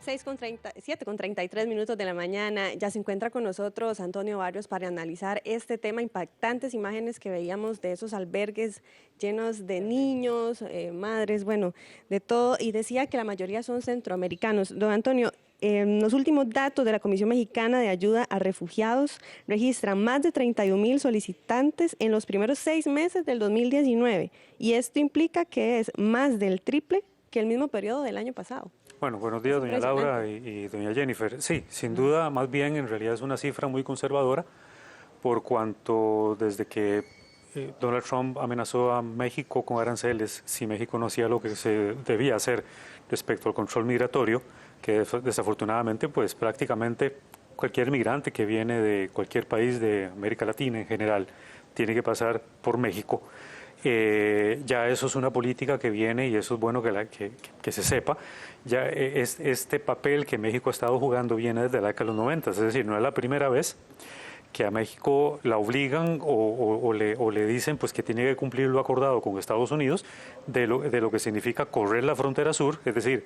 7:33 de la mañana. Ya se encuentra con nosotros Antonio Barrios para analizar este tema, impactantes imágenes que veíamos de esos albergues llenos de niños, madres, bueno, de todo. Y decía que la mayoría son centroamericanos. Don Antonio, los últimos datos de la Comisión Mexicana de Ayuda a Refugiados registran más de 31,000 solicitantes en los primeros 6 meses del 2019. Y esto implica que es más del triple que el mismo periodo del año pasado. Bueno, buenos días, doña Laura y doña Jennifer. Sí, sin duda, más bien en realidad es una cifra muy conservadora, por cuanto desde que Donald Trump amenazó a México con aranceles, si México no hacía lo que se debía hacer respecto al control migratorio, que desafortunadamente, pues prácticamente cualquier migrante que viene de cualquier país de América Latina en general tiene que pasar por México. Ya eso es una política que viene y eso es bueno que se sepa. Ya este papel que México ha estado jugando viene desde la década de los 90, es decir, no es la primera vez que a México la obligan o le dicen pues que tiene que cumplir lo acordado con Estados Unidos de lo que significa correr la frontera sur, es decir,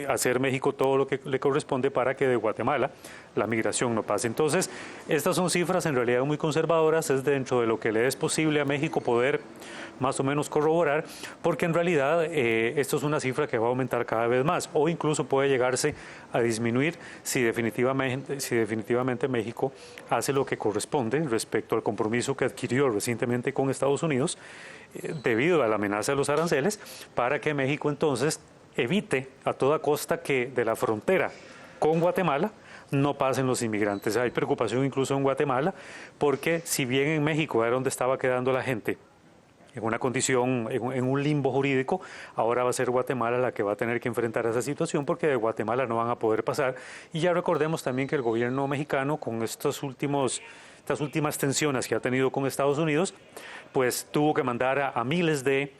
hacer México todo lo que le corresponde para que de Guatemala la migración no pase. Entonces, estas son cifras en realidad muy conservadoras, es dentro de lo que le es posible a México poder más o menos corroborar, porque en realidad esto es una cifra que va a aumentar cada vez más o incluso puede llegarse a disminuir si definitivamente México hace lo que corresponde respecto al compromiso que adquirió recientemente con Estados Unidos debido a la amenaza de los aranceles, para que México entonces evite a toda costa que de la frontera con Guatemala no pasen los inmigrantes. Hay preocupación incluso en Guatemala, porque si bien en México era donde estaba quedando la gente en una condición, en un limbo jurídico, ahora va a ser Guatemala la que va a tener que enfrentar esa situación, porque de Guatemala no van a poder pasar. Y ya recordemos también que el gobierno mexicano, con estas últimas tensiones que ha tenido con Estados Unidos, pues tuvo que mandar a miles de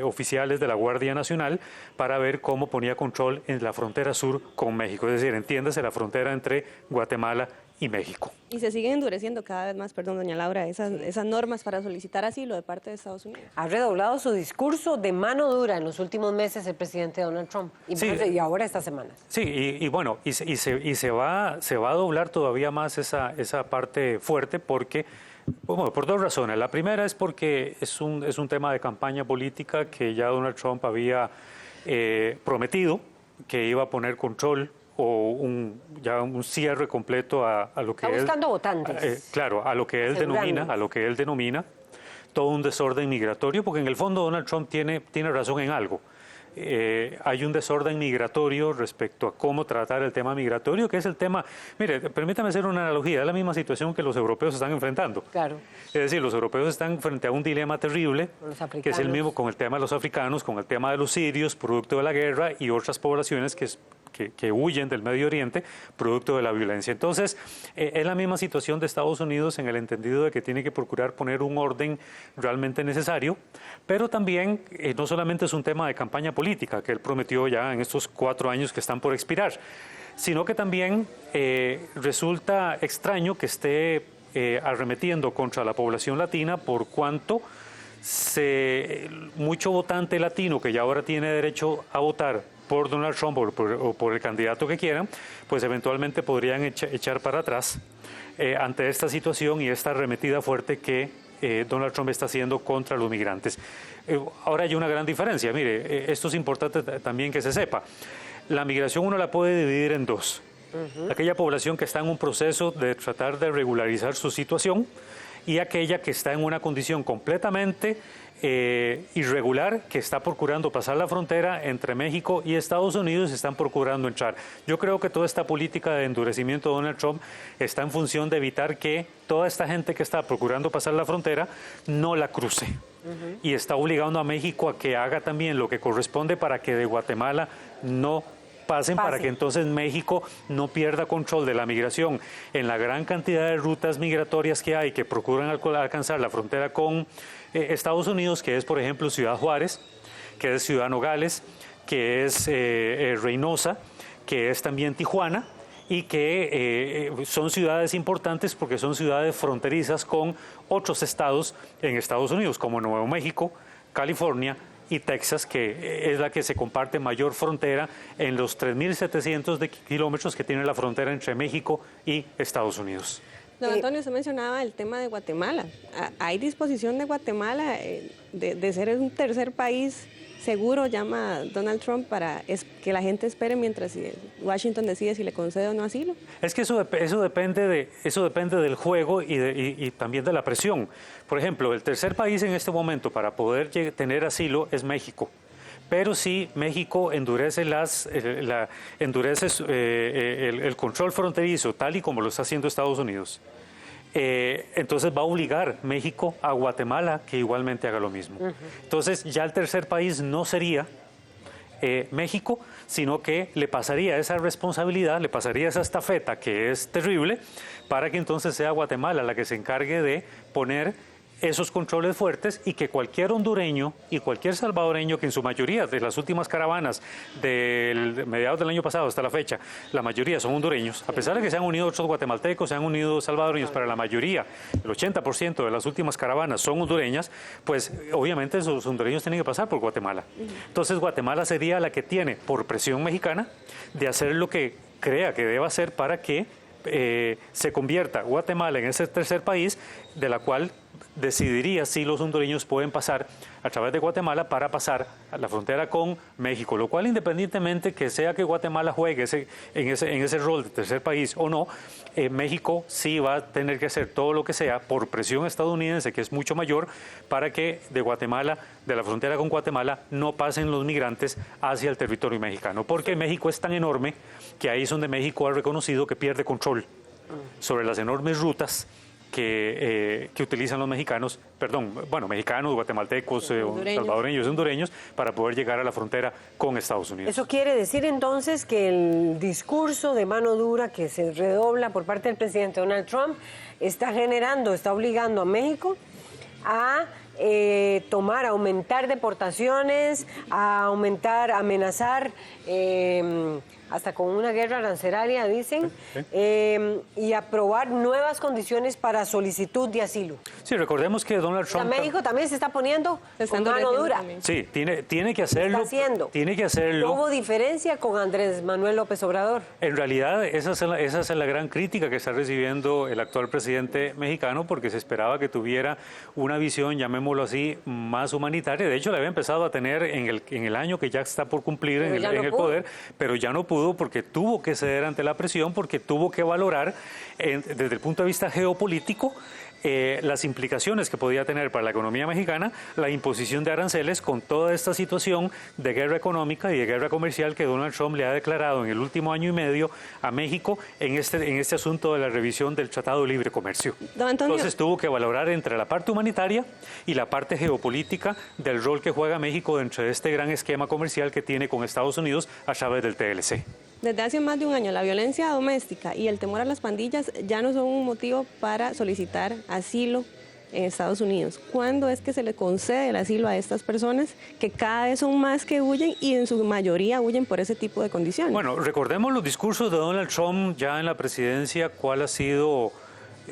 oficiales de la Guardia Nacional para ver cómo ponía control en la frontera sur con México, es decir, entiéndase la frontera entre Guatemala y México. Y se siguen endureciendo cada vez más, perdón, doña Laura, esas normas para solicitar asilo de parte de Estados Unidos. Ha redoblado su discurso de mano dura en los últimos meses el presidente Donald Trump, y ahora esta semana. Sí, y bueno, se va a doblar todavía más esa parte fuerte, porque bueno, por dos razones. La primera es porque es un tema de campaña política que ya Donald Trump había prometido que iba a poner control o un cierre completo a lo que está buscando votantes. Claro, a lo que él denomina todo un desorden migratorio, porque en el fondo Donald Trump tiene razón en algo. Hay un desorden migratorio respecto a cómo tratar el tema migratorio, que es el tema, mire, permítame hacer una analogía, es la misma situación que los europeos están enfrentando. Claro. Es decir, los europeos están frente a un dilema terrible, que es el mismo con el tema de los africanos, con el tema de los sirios, producto de la guerra, y otras poblaciones que huyen del Medio Oriente, producto de la violencia. Entonces, es la misma situación de Estados Unidos en el entendido de que tiene que procurar poner un orden realmente necesario, pero también no solamente es un tema de campaña política que él prometió ya en estos 4 años que están por expirar, sino que también resulta extraño que esté arremetiendo contra la población latina, por cuanto mucho votante latino que ya ahora tiene derecho a votar por Donald Trump o por el candidato que quieran, pues eventualmente podrían echar para atrás ante esta situación y esta arremetida fuerte que Donald Trump está haciendo contra los migrantes. Ahora hay una gran diferencia. Mire, esto es importante también que se sepa. La migración uno la puede dividir en dos. Aquella población que está en un proceso de tratar de regularizar su situación y aquella que está en una condición completamente irregular, que está procurando pasar la frontera entre México y Estados Unidos y están procurando entrar. Yo creo que toda esta política de endurecimiento de Donald Trump está en función de evitar que toda esta gente que está procurando pasar la frontera no la cruce. Y está obligando a México a que haga también lo que corresponde para que de Guatemala no pasen, para que entonces México no pierda control de la migración en la gran cantidad de rutas migratorias que hay que procuran alcanzar la frontera con Estados Unidos, que es por ejemplo Ciudad Juárez, que es Ciudad Nogales, que es Reynosa, que es también Tijuana, y que son ciudades importantes porque son ciudades fronterizas con otros estados en Estados Unidos, como Nuevo México, California y Texas, que es la que se comparte mayor frontera en los 3.700 kilómetros que tiene la frontera entre México y Estados Unidos. Don Antonio, usted mencionaba el tema de Guatemala. ¿Hay disposición de Guatemala de ser un tercer país seguro, llama Donald Trump, para que la gente espere mientras Washington decide si le concede o no asilo? Es que eso depende del juego y también de la presión. Por ejemplo, el tercer país en este momento para poder tener asilo es México. Pero si México endurece el control fronterizo, tal y como lo está haciendo Estados Unidos, entonces va a obligar México a Guatemala que igualmente haga lo mismo. Entonces ya el tercer país no sería México, sino que le pasaría esa responsabilidad, le pasaría esa estafeta que es terrible, para que entonces sea Guatemala la que se encargue de poner esos controles fuertes y que cualquier hondureño y cualquier salvadoreño, que en su mayoría de las últimas caravanas del mediados del año pasado hasta la fecha, la mayoría son hondureños, a pesar de que se han unido otros guatemaltecos, se han unido salvadoreños, pero la mayoría, el 80% de las últimas caravanas son hondureñas, pues obviamente esos hondureños tienen que pasar por Guatemala. Entonces Guatemala sería la que tiene, por presión mexicana, de hacer lo que crea que deba hacer para que se convierta Guatemala en ese tercer país, de la cual decidiría si los hondureños pueden pasar a través de Guatemala para pasar a la frontera con México, lo cual, independientemente que sea que Guatemala juegue en ese rol de tercer país o no, México sí va a tener que hacer todo lo que sea por presión estadounidense, que es mucho mayor, para que de Guatemala, de la frontera con Guatemala, no pasen los migrantes hacia el territorio mexicano, porque México es tan enorme que ahí es donde México ha reconocido que pierde control sobre las enormes rutas que utilizan los mexicanos, mexicanos, guatemaltecos, salvadoreños, hondureños, para poder llegar a la frontera con Estados Unidos. Eso quiere decir entonces que el discurso de mano dura que se redobla por parte del presidente Donald Trump está obligando a México a aumentar deportaciones, a amenazar hasta con una guerra arancelaria, dicen, y aprobar nuevas condiciones para solicitud de asilo. Sí, recordemos que Donald Trump... México también se está poniendo con mano dura. También. Sí, tiene que hacerlo. Está haciendo. Tiene que hacerlo. ¿Hubo diferencia con Andrés Manuel López Obrador? En realidad, esa es la gran crítica que está recibiendo el actual presidente mexicano, porque se esperaba que tuviera una visión, llamémoslo así, más humanitaria. De hecho, la había empezado a tener en el año que ya está por cumplir en el poder, pero ya no pudo porque tuvo que ceder ante la presión, porque tuvo que valorar desde el punto de vista geopolítico las implicaciones que podía tener para la economía mexicana la imposición de aranceles con toda esta situación de guerra económica y de guerra comercial que Donald Trump le ha declarado en el último año y medio a México en este asunto de la revisión del Tratado de Libre Comercio. Entonces tuvo que valorar entre la parte humanitaria y la parte geopolítica del rol que juega México dentro de este gran esquema comercial que tiene con Estados Unidos a través del TLC. Desde hace más de un año, la violencia doméstica y el temor a las pandillas ya no son un motivo para solicitar asilo en Estados Unidos. ¿Cuándo es que se le concede el asilo a estas personas que cada vez son más que huyen y en su mayoría huyen por ese tipo de condiciones? Bueno, recordemos los discursos de Donald Trump ya en la presidencia, cuál ha sido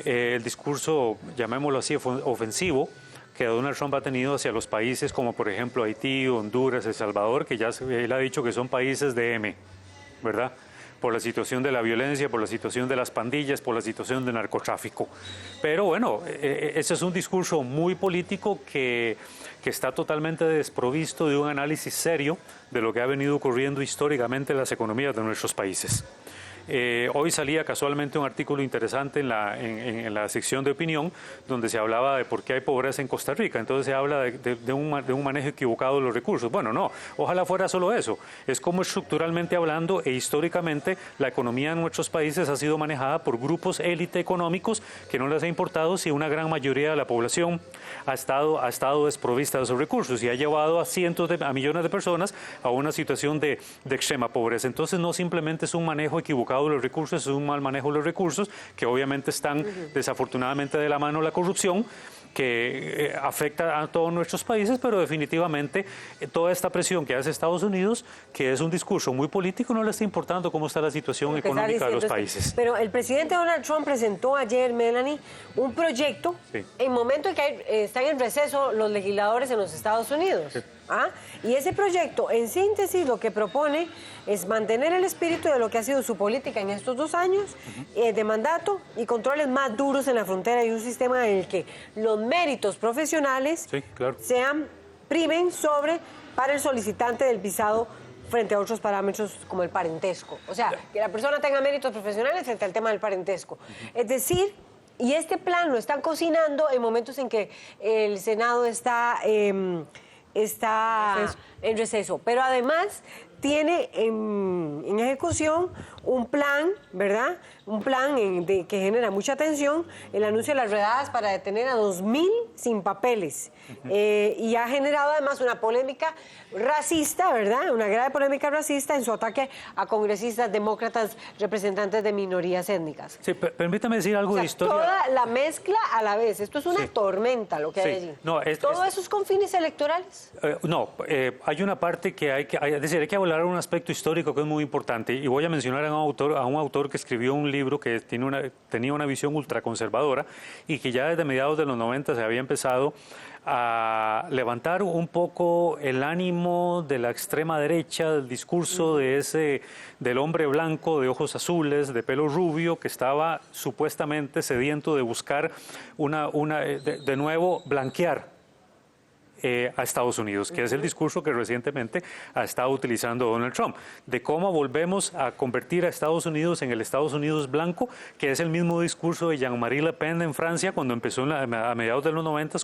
el discurso, llamémoslo así, ofensivo, que Donald Trump ha tenido hacia los países como por ejemplo Haití, Honduras, El Salvador, que ya él ha dicho que son países de M, ¿verdad? Por la situación de la violencia, por la situación de las pandillas, por la situación del narcotráfico. Pero bueno, ese es un discurso muy político que está totalmente desprovisto de un análisis serio de lo que ha venido ocurriendo históricamente en las economías de nuestros países. Hoy salía casualmente un artículo interesante en la sección de opinión donde se hablaba de por qué hay pobreza en Costa Rica. Entonces se habla de un manejo equivocado de los recursos. Bueno, no, ojalá fuera solo eso. Es como estructuralmente hablando e históricamente la economía en nuestros países ha sido manejada por grupos élite económicos que no les ha importado si una gran mayoría de la población ha estado desprovista de esos recursos y ha llevado a millones de personas a una situación de extrema pobreza. Entonces no simplemente es un manejo equivocado de los recursos, es un mal manejo de los recursos que obviamente están desafortunadamente de la mano de la corrupción que afecta a todos nuestros países, pero definitivamente toda esta presión que hace Estados Unidos, que es un discurso muy político, no le está importando cómo está la situación económica de los países. Pero el presidente Donald Trump presentó ayer, Melanie, un proyecto en momento en que están en receso los legisladores en los Estados Unidos. ¿Ah? Y ese proyecto, en síntesis, lo que propone es mantener el espíritu de lo que ha sido su política en estos 2 años de mandato y controles más duros en la frontera y un sistema en el que los méritos profesionales primen para el solicitante del visado frente a otros parámetros como el parentesco. O sea, que la persona tenga méritos profesionales frente al tema del parentesco. Es decir, y este plan lo están cocinando en momentos en que el Senado está en receso. Pero además tiene en ejecución un plan, ¿verdad? Un plan que genera mucha atención, el anuncio de las redadas para detener a 2.000 sin papeles. Y ha generado además una polémica racista, ¿verdad? Una grave polémica racista en su ataque a congresistas demócratas representantes de minorías étnicas. Sí, permítame decir algo de historia. Toda la mezcla a la vez. Esto es una tormenta lo que hay allí. No, ¿Todo eso es con fines electorales? Hay una parte que hay que hablar de un aspecto histórico que es muy importante y voy a mencionar a un autor que escribió un libro que tenía una visión ultraconservadora y que ya desde mediados de los 90 se había empezado a levantar un poco el ánimo de la extrema derecha, del discurso del hombre blanco de ojos azules, de pelo rubio, que estaba supuestamente sediento de buscar de nuevo blanquear a Estados Unidos, que es el discurso que recientemente ha estado utilizando Donald Trump, de cómo volvemos a convertir a Estados Unidos en el Estados Unidos blanco, que es el mismo discurso de Jean-Marie Le Pen en Francia cuando empezó a mediados de los 90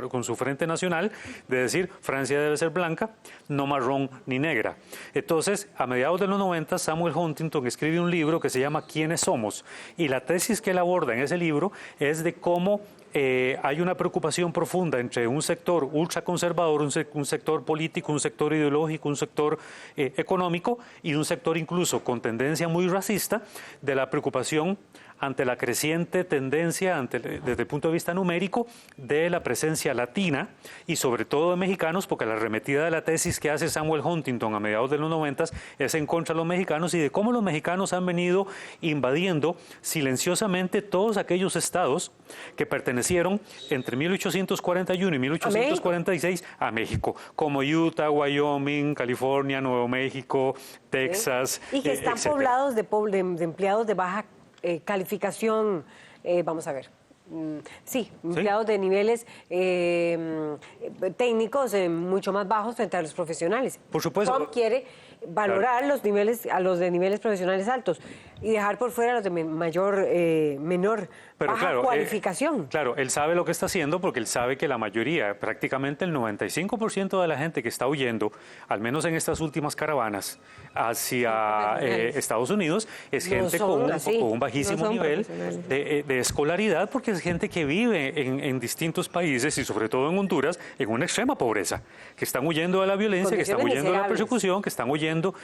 con su Frente Nacional, de decir Francia debe ser blanca, no marrón ni negra. Entonces, a mediados de los 90, Samuel Huntington escribe un libro que se llama ¿Quiénes somos? Y la tesis que él aborda en ese libro es de cómo hay una preocupación profunda entre un sector ultraconservador, un sector político, un sector ideológico, un sector económico y un sector incluso con tendencia muy racista, de la preocupación ante la creciente tendencia, desde el punto de vista numérico, de la presencia latina y sobre todo de mexicanos, porque la arremetida de la tesis que hace Samuel Huntington a mediados de los 90 es en contra de los mexicanos y de cómo los mexicanos han venido invadiendo silenciosamente todos aquellos estados que pertenecieron entre 1841 y 1846 a México, como Utah, Wyoming, California, Nuevo México, Texas, y que están poblados de empleados de baja calificación, vamos a ver. Empleados de niveles técnicos mucho más bajos frente a los profesionales. Por supuesto. Trump quiere valorar los de niveles profesionales altos y dejar por fuera a los de menor baja cualificación. Claro, él sabe lo que está haciendo porque él sabe que la mayoría, prácticamente el 95% de la gente que está huyendo, al menos en estas últimas caravanas hacia Estados Unidos, es gente con un bajísimo nivel de escolaridad, porque es gente que vive en distintos países y sobre todo en Honduras en una extrema pobreza, que están huyendo de la violencia, que están huyendo de la persecución, que están huyendo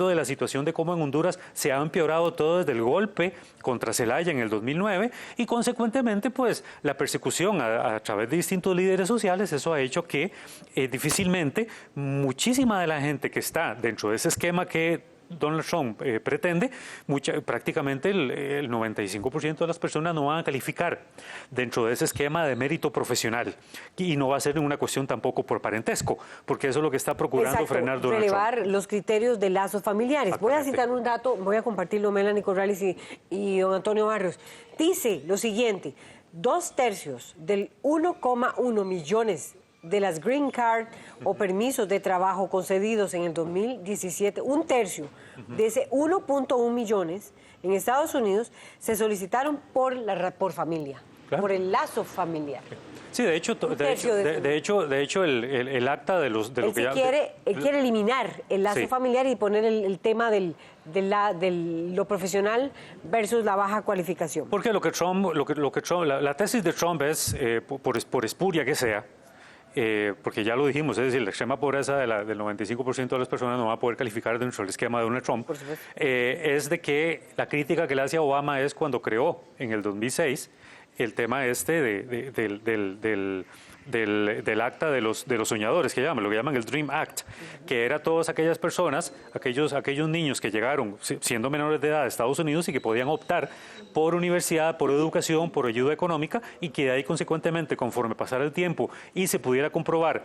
de la situación de cómo en Honduras se ha empeorado todo desde el golpe contra Zelaya en el 2009 y consecuentemente pues la persecución a través de distintos líderes sociales. Eso ha hecho que difícilmente muchísima de la gente que está dentro de ese esquema que Donald Trump pretende, prácticamente el 95% de las personas no van a calificar dentro de ese esquema de mérito profesional y no va a ser una cuestión tampoco por parentesco, porque eso es lo que está procurando frenar Donald relevar Trump. Los criterios de lazos familiares. Voy a citar un dato, voy a compartirlo Melanie Corrales y don Antonio Barrios. Dice lo siguiente: 2/3 del 1,1 millones de las green card o permisos de trabajo concedidos en el 2017, 1/3 de ese 1,1 millones en Estados Unidos se solicitaron por familia, por el lazo familiar. Sí, de hecho el acta de lo que quiere eliminar el lazo familiar y poner el tema de lo profesional versus la baja cualificación. Porque la tesis de Trump es, por espuria que sea, porque ya lo dijimos, es decir, la extrema pobreza del 95% de las personas no va a poder calificar dentro del esquema de Donald Trump, es de que la crítica que le hace a Obama es cuando creó en el 2006 el tema del acta de los soñadores, lo que llaman el Dream Act, que era todas aquellas personas, aquellos niños que llegaron siendo menores de edad a Estados Unidos y que podían optar por universidad, por educación, por ayuda económica y que de ahí consecuentemente, conforme pasara el tiempo y se pudiera comprobar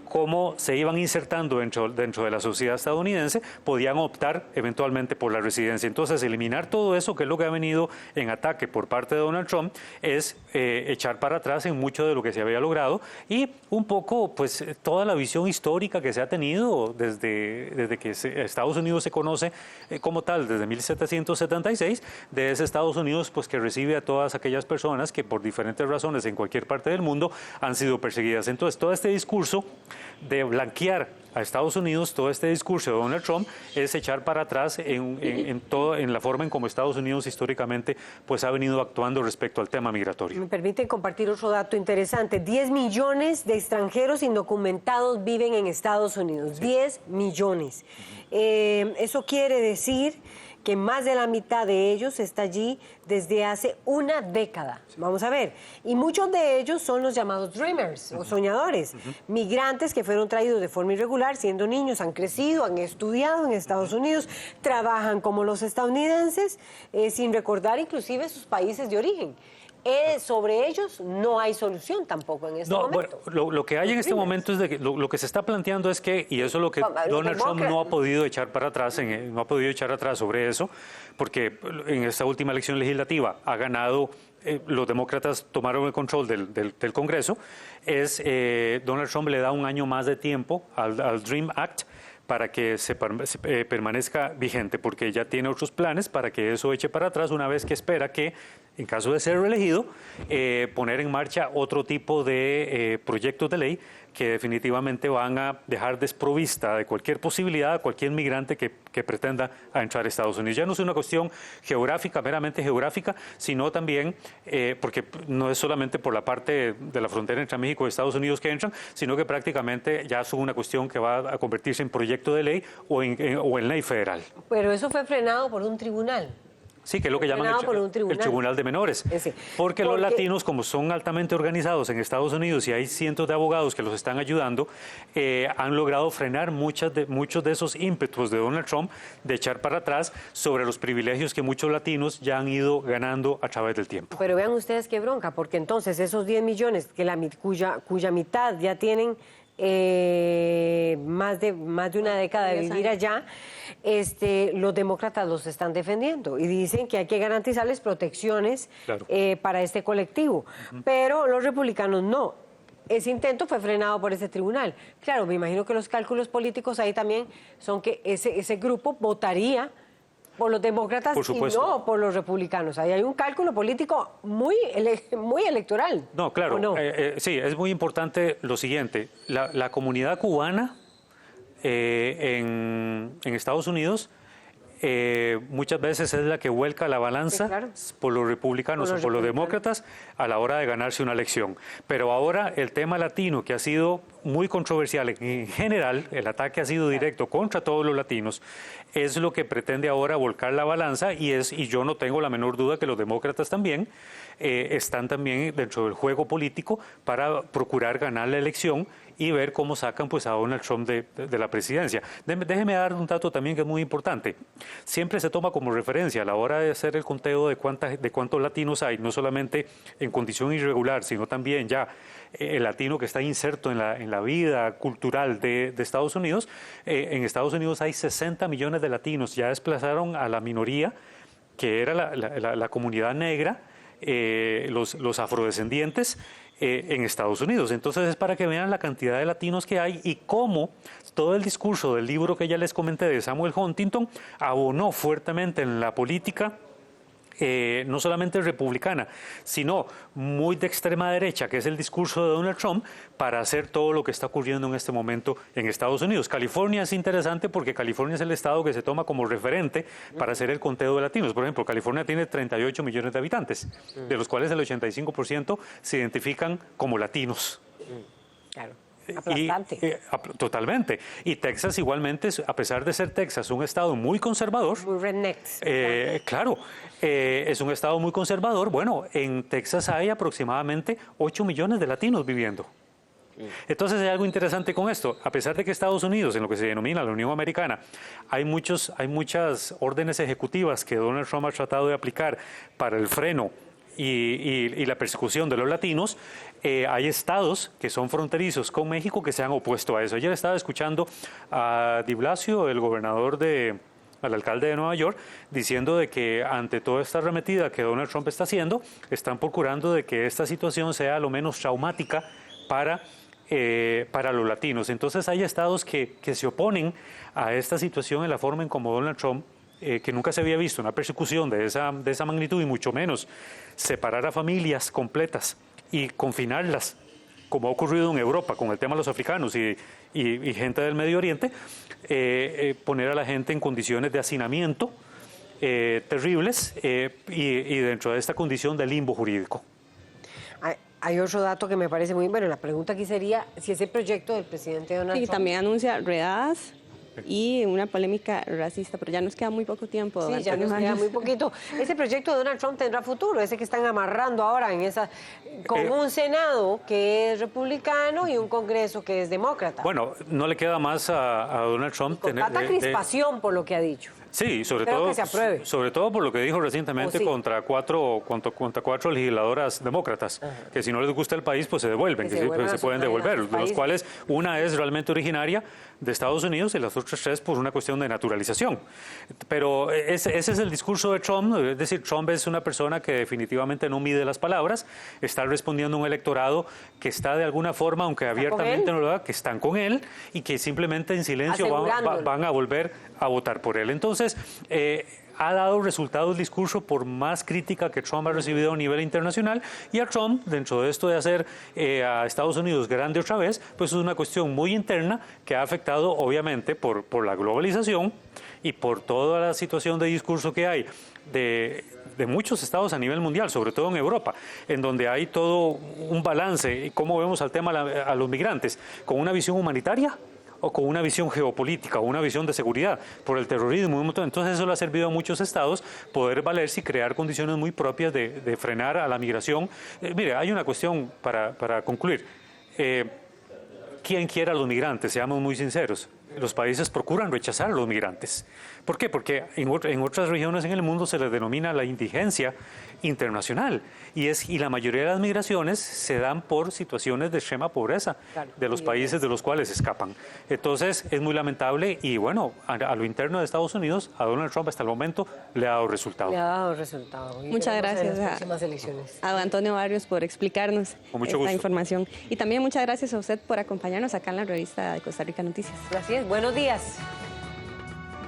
cómo se iban insertando dentro de la sociedad estadounidense, podían optar eventualmente por la residencia. Entonces, eliminar todo eso, que es lo que ha venido en ataque por parte de Donald Trump, es echar para atrás en mucho de lo que se había logrado y un poco, pues, toda la visión histórica que se ha tenido desde que Estados Unidos se conoce como tal, desde 1776, de ese Estados Unidos, pues, que recibe a todas aquellas personas que por diferentes razones en cualquier parte del mundo han sido perseguidas. Entonces, todo este discurso de blanquear a Estados Unidos, todo este discurso de Donald Trump es echar para atrás en la forma en como Estados Unidos históricamente pues ha venido actuando respecto al tema migratorio. Me permiten compartir otro dato interesante. 10 millones de extranjeros indocumentados viven en Estados Unidos. Sí. 10 millones. Eso quiere decir que más de la mitad de ellos está allí desde hace una década. Vamos a ver. Y muchos de ellos son los llamados dreamers o soñadores, migrantes que fueron traídos de forma irregular, siendo niños, han crecido, han estudiado en Estados Unidos, trabajan como los estadounidenses, sin recordar inclusive sus países de origen. Sobre ellos no hay solución tampoco en este momento. Bueno, lo que hay en este momento es de que lo que se está planteando es que, y eso es lo que Donald Trump no ha podido echar para atrás, no ha podido echar atrás sobre eso, porque en esta última elección legislativa ha ganado, los demócratas tomaron el control del Congreso, Donald Trump le da un año más de tiempo al Dream Act para que se permanezca vigente, porque ya tiene otros planes para que eso eche para atrás una vez que espera que, en caso de ser reelegido, poner en marcha otro tipo de proyectos de ley que definitivamente van a dejar desprovista de cualquier posibilidad a cualquier migrante que pretenda entrar a Estados Unidos. Ya no es una cuestión geográfica, meramente geográfica, sino también, porque no es solamente por la parte de la frontera entre México y Estados Unidos que entran, sino que prácticamente ya es una cuestión que va a convertirse en proyecto de ley o en ley federal. Pero eso fue frenado por un tribunal. Sí, que es lo que llaman el Tribunal de Menores. Porque los latinos, como son altamente organizados en Estados Unidos y hay cientos de abogados que los están ayudando, han logrado frenar muchos de esos ímpetus de Donald Trump de echar para atrás sobre los privilegios que muchos latinos ya han ido ganando a través del tiempo. Pero vean ustedes qué bronca, porque entonces esos 10 millones, cuya mitad ya tienen más de una década de vivir allá, los demócratas los están defendiendo y dicen que hay que garantizarles protecciones, claro, para este colectivo. Pero los republicanos no. Ese intento fue frenado por ese tribunal. Claro, me imagino que los cálculos políticos ahí también son que ese grupo votaría por los demócratas y no por los republicanos. Ahí hay un cálculo político muy electoral. No, claro. No? Sí, es muy importante lo siguiente. La comunidad cubana en Estados Unidos muchas veces es la que vuelca la balanza, sí, claro, por los republicanos o por los demócratas a la hora de ganarse una elección. Pero ahora el tema latino, que ha sido muy controversial en general, el ataque ha sido directo contra todos los latinos, es lo que pretende ahora volcar la balanza y yo no tengo la menor duda que los demócratas también están también dentro del juego político para procurar ganar la elección y ver cómo sacan pues a Donald Trump de la presidencia. Déjeme dar un dato también que es muy importante. Siempre se toma como referencia a la hora de hacer el conteo de cuántos latinos hay, no solamente en condición irregular, sino también ya el latino que está inserto en la vida cultural de Estados Unidos. En Estados Unidos hay 60 millones de latinos, ya desplazaron a la minoría, que era la comunidad negra, los afrodescendientes, en Estados Unidos. Entonces es para que vean la cantidad de latinos que hay y cómo todo el discurso del libro que ya les comenté de Samuel Huntington abonó fuertemente en la política, no solamente republicana, sino muy de extrema derecha, que es el discurso de Donald Trump, para hacer todo lo que está ocurriendo en este momento en Estados Unidos. California es interesante porque California es el estado que se toma como referente para hacer el conteo de latinos. Por ejemplo, California tiene 38 millones de habitantes, de los cuales el 85% se identifican como latinos. Claro. Aplastante. Totalmente. Y Texas igualmente, a pesar de ser Texas un estado muy conservador. Muy rednecks. Claro, es un estado muy conservador. Bueno, en Texas hay aproximadamente 8 millones de latinos viviendo. Entonces hay algo interesante con esto. A pesar de que Estados Unidos, en lo que se denomina la Unión Americana, hay muchas órdenes ejecutivas que Donald Trump ha tratado de aplicar para el freno y la persecución de los latinos, hay estados que son fronterizos con México que se han opuesto a eso. Ayer estaba escuchando a Di Blasio, el gobernador al alcalde de Nueva York, diciendo de que ante toda esta arremetida que Donald Trump está haciendo, están procurando de que esta situación sea lo menos traumática para los latinos. Entonces hay estados que se oponen a esta situación en la forma en como Donald Trump, que nunca se había visto una persecución de esa magnitud y mucho menos separar a familias completas y confinarlas, como ha ocurrido en Europa con el tema de los africanos y gente del Medio Oriente, poner a la gente en condiciones de hacinamiento terribles y dentro de esta condición de limbo jurídico. Hay otro dato que me parece muy bueno. La pregunta aquí sería si ese proyecto del presidente Donald Trump... Sí, también anuncia redadas y una polémica racista, pero ya nos queda muy poco tiempo. Sí, ya nos queda muy poquito. Ese proyecto de Donald Trump tendrá futuro, ese que están amarrando ahora con un Senado que es republicano y un Congreso que es demócrata. Bueno, no le queda más a Donald Trump con tanta crispación por lo que ha dicho. Sí, sobre todo por lo que dijo recientemente contra cuatro legisladoras demócratas, que si no les gusta el país, pues se devuelven, que se pueden devolver, de los cuales una es realmente originaria de Estados Unidos y las otras tres por una cuestión de naturalización. Pero ese es el discurso de Trump, es decir, Trump es una persona que definitivamente no mide las palabras, está respondiendo a un electorado que está de alguna forma, aunque abiertamente no lo haga, que están con él y que simplemente en silencio van a volver a votar por él. Entonces, ha dado resultado el discurso por más crítica que Trump ha recibido a nivel internacional, y a Trump, dentro de esto de hacer a Estados Unidos grande otra vez, pues es una cuestión muy interna que ha afectado obviamente por la globalización y por toda la situación de discurso que hay de muchos estados a nivel mundial, sobre todo en Europa, en donde hay todo un balance, y cómo vemos al tema a los migrantes, con una visión humanitaria o con una visión geopolítica o una visión de seguridad por el terrorismo. Entonces eso le ha servido a muchos estados poder valerse y crear condiciones muy propias de frenar a la migración. Mire, hay una cuestión para concluir. ¿Quién quiere a los migrantes? Seamos muy sinceros. Los países procuran rechazar a los migrantes. ¿Por qué? Porque en otras regiones en el mundo se les denomina la indigencia internacional y la mayoría de las migraciones se dan por situaciones de extrema pobreza de los países de los cuales escapan. Entonces es muy lamentable y bueno, a lo interno de Estados Unidos, a Donald Trump hasta el momento le ha dado resultado. Muchas gracias a don Antonio Barrios por explicarnos esta información. Y también muchas gracias a usted por acompañarnos acá en la revista de Costa Rica Noticias. Gracias, buenos días.